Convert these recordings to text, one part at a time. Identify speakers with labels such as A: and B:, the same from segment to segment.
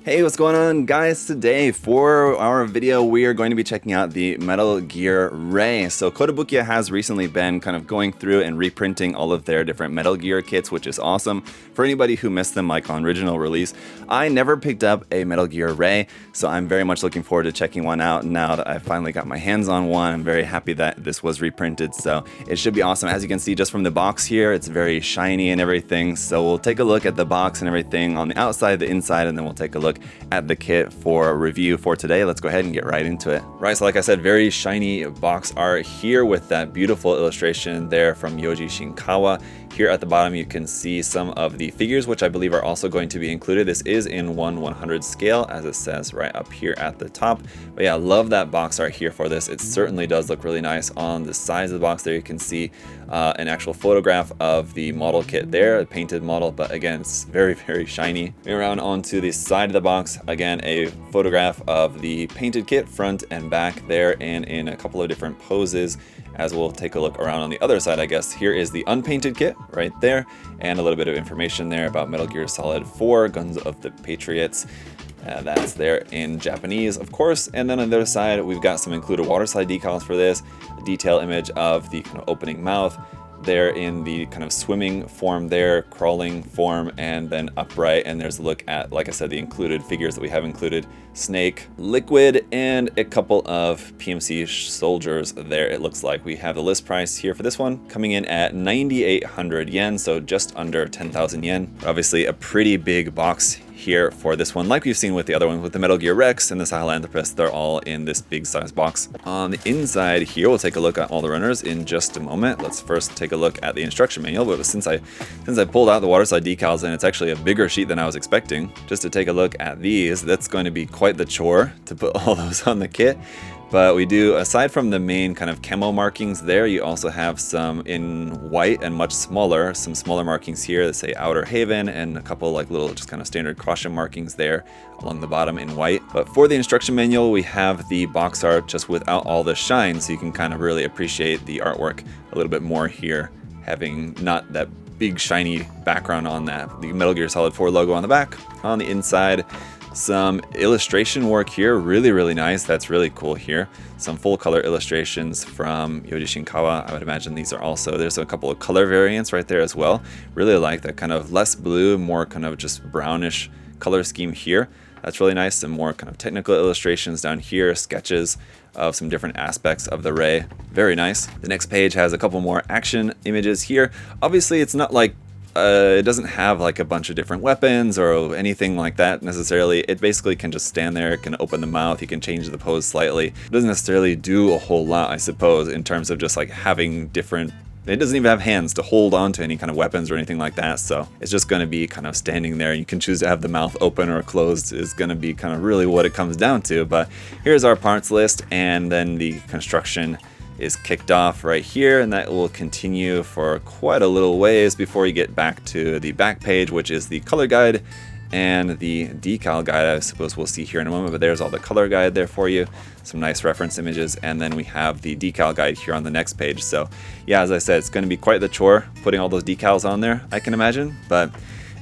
A: Hey, what's going on, guys? Today for our video we are going to be checking out the Metal Gear Ray. So Kotobukiya has recently been kind of going through and reprinting all of their different Metal Gear kits, which is awesome. For anybody who missed them like on original release, I never picked up a Metal Gear Ray, so I'm very much looking forward to checking one out now that I finally got my hands on one. I'm very happy that this was reprinted, so it should be awesome. As you can see just from the box here, it's very shiny and everything, so we'll take a look at the box and everything on the outside, the inside, and then we'll take a look at the kit for a review for today. Let's go ahead and get right into it. Right, so like I said, very shiny box art here with that beautiful illustration there from Yoji Shinkawa. Here at the bottom you can see some of the figures, which I believe are also going to be included. This is in 1/100 scale, as it says right up here at the top. But yeah, I love that box art here for this. It certainly does look really nice. On the sides of the box there you can see an actual photograph of the model kit there, a painted model, but again, it's very, very shiny. Around onto the side of the box, again, a photograph of the painted kit front and back there, and in a couple of different poses. As we'll take a look around on the other side, I guess, here is the unpainted kit right there, and a little bit of information there about Metal Gear Solid 4, Guns of the Patriots. That's there in Japanese, of course. And then on the other side, we've got some included waterslide decals for this, a detail image of the kind of opening mouth there in the kind of swimming form there, crawling form, and then upright. And there's a look at, like I said, the included figures that we have included: Snake, Liquid, and a couple of PMC soldiers there. It looks like we have the list price here for this one coming in at 9,800 yen, so just under 10,000 yen. Obviously a pretty big box here for this one, like we've seen with the other one with the Metal Gear Rex and the Sahelanthropus. They're all in this big size box. On the inside here, we'll take a look at all the runners in just a moment. Let's first take a look at the instruction manual. But since I pulled out the waterside decals, and it's actually a bigger sheet than I was expecting, just to take a look at these, that's going to be quite the chore to put all those on the kit. But we do, aside from the main kind of camo markings there, you also have some in white and much smaller, some smaller markings here that say Outer Haven, and a couple like little just kind of standard caution markings there along the bottom in white. But for the instruction manual, we have the box art just without all the shine, so you can kind of really appreciate the artwork a little bit more here, having not that big shiny background on that. The Metal Gear Solid 4 logo on the back. On the inside, some illustration work here, really nice. That's really cool here. Some full color illustrations from Yoji Shinkawa. I would imagine these are also, there's a couple of color variants right there as well. Really like that kind of less blue, more kind of just brownish color scheme here. That's really nice. Some more kind of technical illustrations down here, sketches of some different aspects of the Ray. Very nice. The next page has a couple more action images here. Obviously it's not like it doesn't have like a bunch of different weapons or anything like that necessarily. It basically can just stand there, it can open the mouth, you can change the pose slightly. It doesn't necessarily do a whole lot, I suppose, in terms of just like having different... It doesn't even have hands to hold on to any kind of weapons or anything like that, so it's just going to be kind of standing there. You can choose to have the mouth open or closed, is going to be kind of really what it comes down to. But here's our parts list, and then the construction is kicked off right here, and that will continue for quite a little ways before you get back to the back page, which is the color guide and the decal guide. I suppose we'll see here in a moment, but there's all the color guide there for you, some nice reference images, and then we have the decal guide here on the next page. So yeah, as I said, it's going to be quite the chore putting all those decals on there, I can imagine, but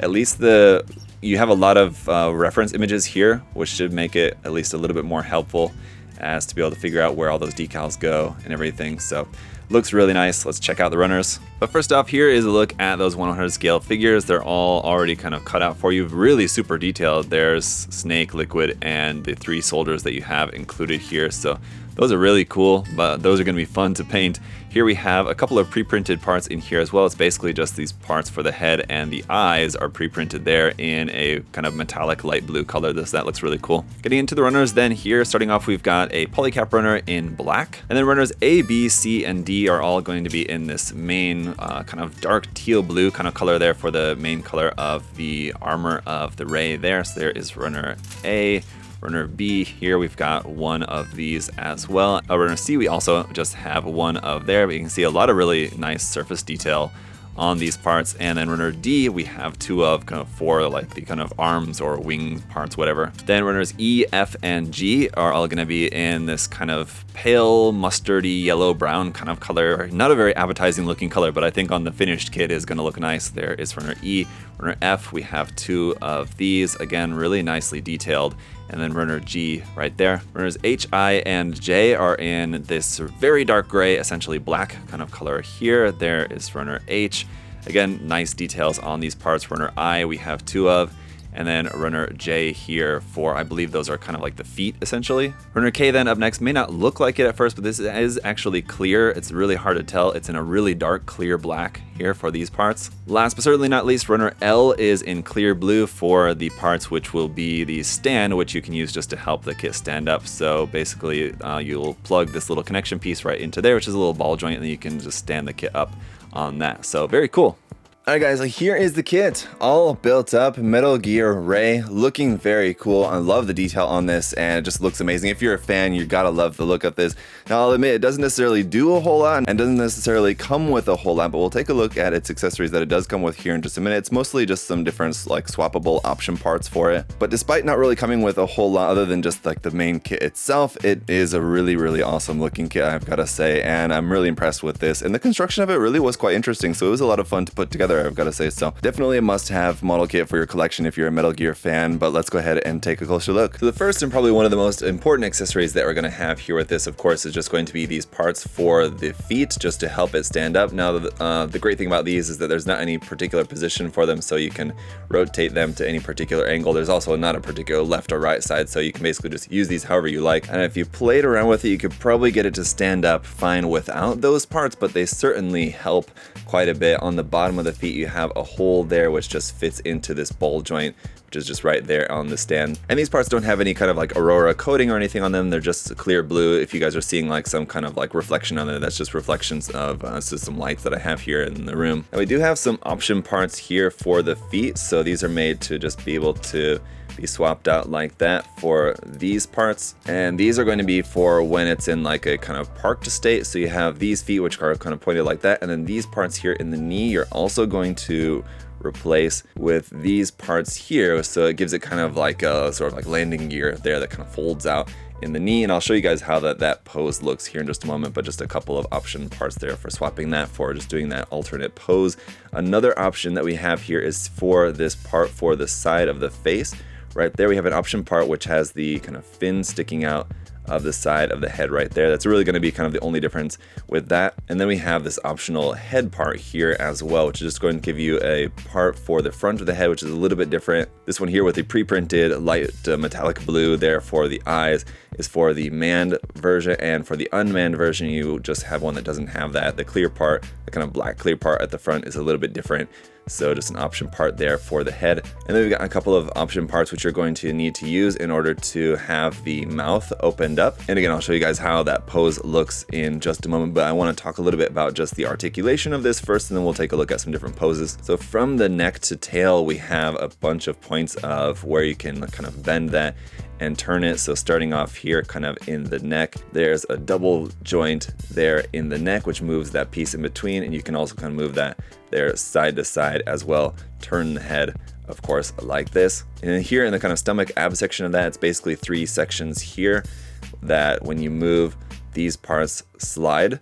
A: at least you have a lot of reference images here, which should make it at least a little bit more helpful as to be able to figure out where all those decals go and everything. So looks really nice. Let's check out the runners. But first off, here is a look at those 100 scale figures. They're all already kind of cut out for you, really super detailed. There's Snake, Liquid, and the 3 soldiers that you have included here. So those are really cool, but those are going to be fun to paint. Here we have a couple of pre-printed parts in here as well. It's basically just these parts for the head, and the eyes are pre-printed there in a kind of metallic light blue color. That looks really cool. Getting into the runners then here, starting off, we've got a polycap runner in black, and then runners A, B, C, and D are all going to be in this main kind of dark teal blue kind of color there for the main color of the armor of the Ray there. So there is runner A. Runner B, here we've got one of these as well. Runner C, we also just have one of there, but you can see a lot of really nice surface detail on these parts. And then runner D, we have 2 of kind of for like the kind of arms or wing parts, whatever. Then runners E, F, and G are all going to be in this kind of pale mustardy yellow brown kind of color. Not a very appetizing looking color, but I think on the finished kit is going to look nice. There is runner E. Runner F, we have 2 of these, again really nicely detailed. And then runner G right there. Runners H, I, and J are in this very dark gray, essentially black kind of color here. There is runner H. Again, nice details on these parts. Runner I, we have 2 of. And then runner J here for, I believe those are kind of like the feet, essentially. Runner K then up next may not look like it at first, but this is actually clear. It's really hard to tell. It's in a really dark, clear black here for these parts. Last but certainly not least, runner L is in clear blue for the parts which will be the stand, which you can use just to help the kit stand up. So basically, you'll plug this little connection piece right into there, which is a little ball joint, and then you can just stand the kit up on that. So very cool. Alright guys, so here is the kit, all built up, Metal Gear Ray, looking very cool. I love the detail on this, and it just looks amazing. If you're a fan, you gotta love the look of this. Now I'll admit, it doesn't necessarily do a whole lot, and doesn't necessarily come with a whole lot, but we'll take a look at its accessories that it does come with here in just a minute. It's mostly just some different like swappable option parts for it. But despite not really coming with a whole lot other than just like the main kit itself, it is a really, really awesome looking kit, I've gotta say, and I'm really impressed with this. And the construction of it really was quite interesting, so it was a lot of fun to put together, I've gotta say. So definitely a must-have model kit for your collection if you're a Metal Gear fan, but let's go ahead and take a closer look. So the first and probably one of the most important accessories that we're going to have here with this, of course, is just going to be these parts for the feet, just to help it stand up. Now, the great thing about these is that there's not any particular position for them, so you can rotate them to any particular angle. There's also not a particular left or right side, so you can basically just use these however you like. And if you played around with it, you could probably get it to stand up fine without those parts, but they certainly help quite a bit. On the bottom of the feet, you have a hole there which just fits into this ball joint, which is just right there on the stand. And these parts don't have any kind of like Aurora coating or anything on them. They're just clear blue. If you guys are seeing like some kind of like reflection on it, that's just reflections of some lights that I have here in the room. And we do have some option parts here for the feet. So these are made to just be able to be swapped out like that for these parts, and these are going to be for when it's in like a kind of parked state. So you have these feet which are kind of pointed like that, and then these parts here in the knee you're also going to replace with these parts here, so it gives it kind of like a sort of like landing gear there that kind of folds out in the knee. And I'll show you guys how that pose looks here in just a moment, but just a couple of option parts there for swapping that, for just doing that alternate pose. Another option that we have here is for this part for the side of the face. Right there we have an option part which has the kind of fin sticking out of the side of the head right there. That's really going to be kind of the only difference with that. And then we have this optional head part here as well, which is just going to give you a part for the front of the head, which is a little bit different. This one here with the pre-printed light metallic blue there for the eyes is for the manned version, and for the unmanned version you just have one that doesn't have that. The clear part, the kind of black clear part at the front, is a little bit different. So just an option part there for the head. And then we've got a couple of option parts which you're going to need to use in order to have the mouth opened up. And again, I'll show you guys how that pose looks in just a moment, but I want to talk a little bit about just the articulation of this first, and then we'll take a look at some different poses. So from the neck to tail, we have a bunch of points of where you can kind of bend that and turn it. So starting off here kind of in the neck, there's a double joint there in the neck which moves that piece in between, and you can also kind of move that there side to side as well. Turn the head, of course, like this. And then here in the kind of stomach ab section of that, it's basically 3 sections here that when you move, these parts slide,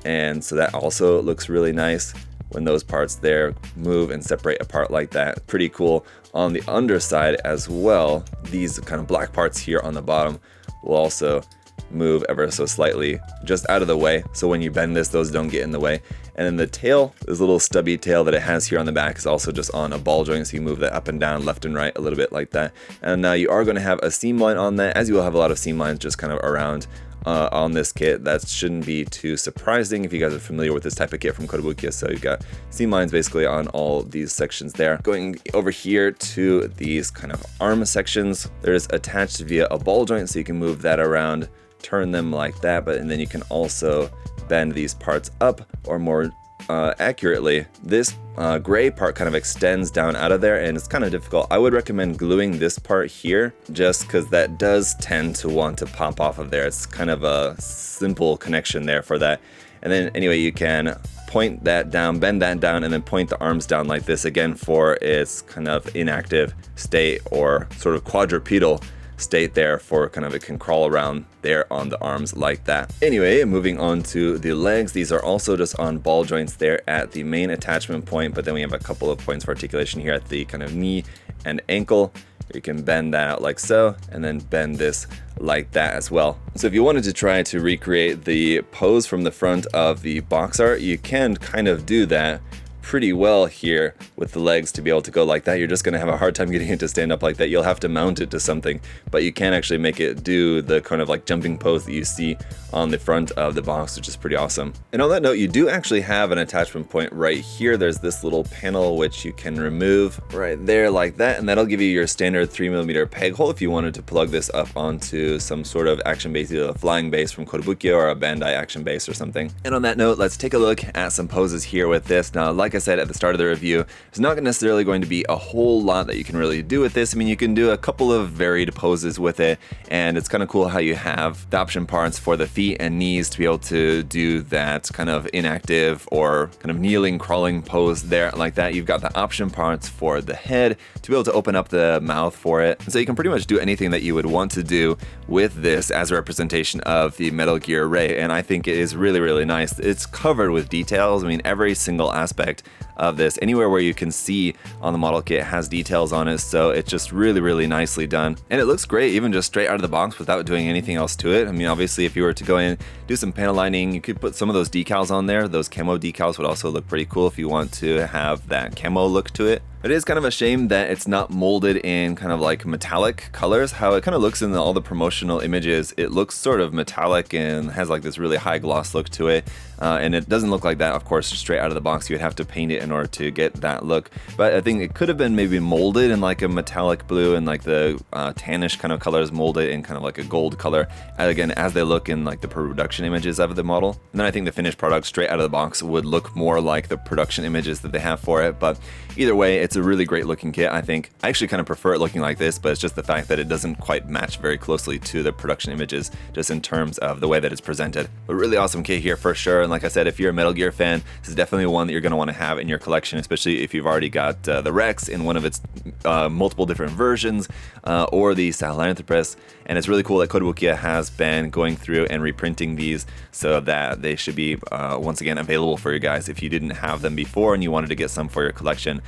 A: and so that also looks really nice when those parts there move and separate apart like that. Pretty cool. On the underside as well, these kind of black parts here on the bottom will also move ever so slightly just out of the way, so when you bend this, those don't get in the way. And then the tail, this little stubby tail that it has here on the back, is also just on a ball joint, so you move that up and down, left and right a little bit like that. And now you are going to have a seam line on that, as you will have a lot of seam lines just kind of around on this kit. That shouldn't be too surprising if you guys are familiar with this type of kit from Kotobukiya. So you've got seam lines basically on all these sections there. Going over here to these kind of arm sections, there's attached via a ball joint, so you can move that around, turn them like that, and then you can also bend these parts up, or more accurately, this gray part kind of extends down out of there, and it's kind of difficult. I would recommend gluing this part here, just because that does tend to want to pop off of there. It's kind of a simple connection there for that. And then anyway, you can point that down, bend that down, and then point the arms down like this again for its kind of inactive state or sort of quadrupedal state there for kind of it can crawl around there on the arms like that. Anyway, moving on to the legs. These are also just on ball joints there at the main attachment point, but then we have a couple of points for articulation here at the kind of knee and ankle. You can bend that out like so, and then bend this like that as well. So if you wanted to try to recreate the pose from the front of the box art, you can kind of do that pretty well here with the legs to be able to go like that. You're just going to have a hard time getting it to stand up like that. You'll have to mount it to something, but you can actually make it do the kind of like jumping pose that you see on the front of the box, which is pretty awesome. And on that note, you do actually have an attachment point right here. There's this little panel which you can remove right there like that, and that'll give you your standard 3mm peg hole if you wanted to plug this up onto some sort of action base, either a flying base from Kotobukiya or a Bandai action base or something. And on that note, let's take a look at some poses here with this. Now, like I said at the start of the review, there's not necessarily going to be a whole lot that you can really do with this. I mean, you can do a couple of varied poses with it, and it's kind of cool how you have the option parts for the feet and knees to be able to do that kind of inactive or kind of kneeling, crawling pose there like that. You've got the option parts for the head to be able to open up the mouth for it. And so you can pretty much do anything that you would want to do with this as a representation of the Metal Gear Ray, and I think it is really, really nice. It's covered with details. I mean, every single aspect of this, anywhere where you can see on the model kit, has details on it, so it's just really, really nicely done. And it looks great even just straight out of the box without doing anything else to it. I mean, obviously if you were to go in, do some panel lining, you could put some of those decals on there. Those camo decals would also look pretty cool if you want to have that camo look to it. It is kind of a shame that it's not molded in kind of like metallic colors. How it kind of looks in all the promotional images, it looks sort of metallic and has like this really high gloss look to it. And it doesn't look like that, of course, straight out of the box. You would have to paint it in order to get that look. But I think it could have been maybe molded in like a metallic blue, and like the tannish kind of colors molded in kind of like a gold color, again, as they look in like the production images of the model. And then I think the finished product straight out of the box would look more like the production images that they have for it. But either way, it's a really great looking kit. I think I actually kind of prefer it looking like this, but it's just the fact that it doesn't quite match very closely to the production images, just in terms of the way that it's presented. A really awesome kit here for sure. And like I said, if you're a Metal Gear fan, this is definitely one that you're going to want to have in your collection, especially if you've already got the Rex in one of its multiple different versions, or the Sahelanthropus. And it's really cool that Kotobukiya has been going through and reprinting these so that they should be once again available for you guys if you didn't have them before and you wanted to get some for your collection.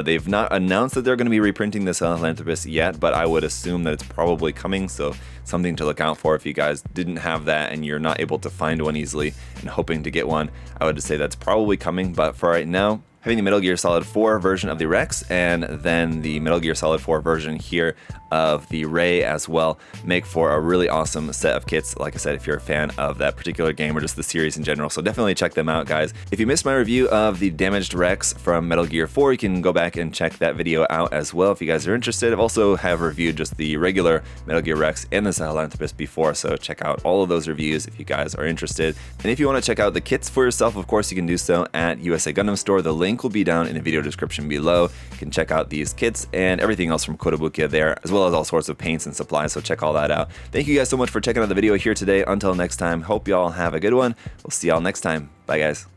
A: They've not announced that they're going to be reprinting the Sahelanthropus yet, but I would assume that it's probably coming, so something to look out for if you guys didn't have that and you're not able to find one easily and hoping to get one. I would say that's probably coming, but for right now, having the Metal Gear Solid 4 version of the Rex and then the Metal Gear Solid 4 version here of the Ray as well make for a really awesome set of kits, like I said, if you're a fan of that particular game or just the series in general. So definitely check them out, guys. If you missed my review of the damaged Rex from Metal Gear 4, you can go back and check that video out as well if you guys are interested. I've also have reviewed just the regular Metal Gear Rex and the Sahelanthropus before, so check out all of those reviews if you guys are interested. And if you want to check out the kits for yourself, of course, you can do so at USA Gundam Store. The link will be down in the video description below. You can check out these kits and everything else from Kotobukiya there, as well as all sorts of paints and supplies, so check all that out. Thank you guys so much for checking out the video here today. Until next time, hope y'all have a good one. We'll see y'all next time. Bye, guys.